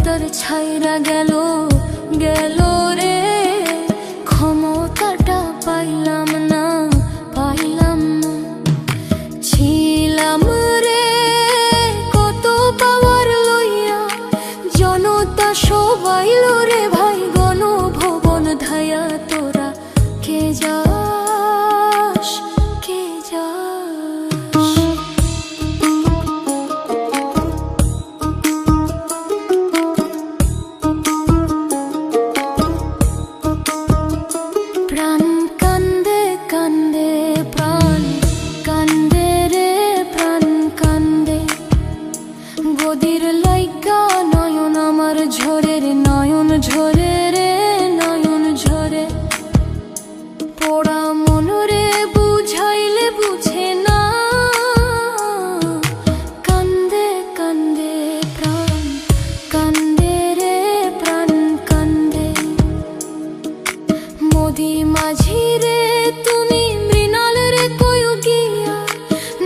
তার ছাইরা গেল গেল রে, ক্ষমতাটা পাইলাম না পাইলাম না। ছিলাম রে কত পাওয়ার লইয়া, জনতা সবাই রে ভাই গণভবন ধায়া। তোরা কে যাস কে যাস? প্রাণ কান্দে কান্দে প্রাণ কান্দে রে প্রাণ কান্দে, গদির লাইগা নয়ন আমার ঝরে রে নয়ন ঝরে রে নয়ন ঝরে। পোড়া মন রে বুঝাইলে বুঝে না, কান্দে কান্দে প্রাণ কান্দে রে প্রাণ কান্দে। মোদি মাঝি রে তুমি মৃণাল রে কয়ু গিয়া,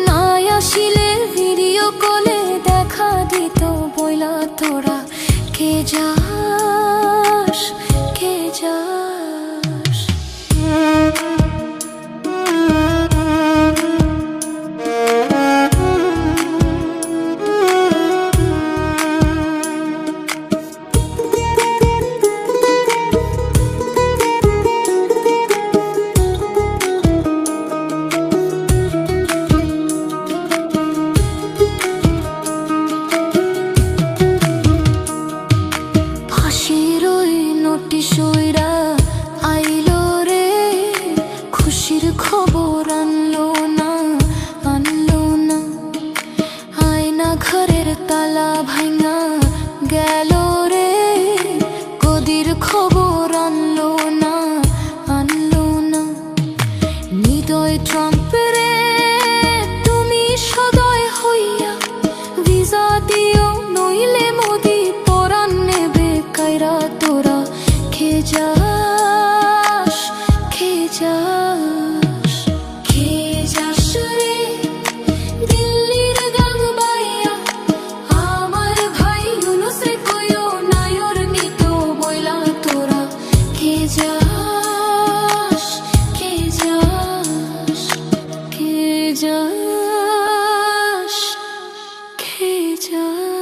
না আসিলে ভিডিও কলে দেখা দিত বইলা। তোরা কে যাস কে যাস? ফাঁসির ওই নোটিশ ওইরা আইলো রে, খুশির খবর আনলো না আনলো না। আয়না ঘরের তালা ভাঙা গেল রে, গদির খবর আনলো না আনলো না। হৃদয় ট্রাম্প রে তুমি সদয় হইয়া, ভিসা দিও নইলে মোদি পরাণ নেবে কাইরা। তোরা কে যাস কে যাস? কে যাস রে দিল্লির গান বাইয়া, আমার ভাই ইউনুসে কইও নায়র নিত বইলা। তোরা কে যাস কে যাস কে যাস কে যাস?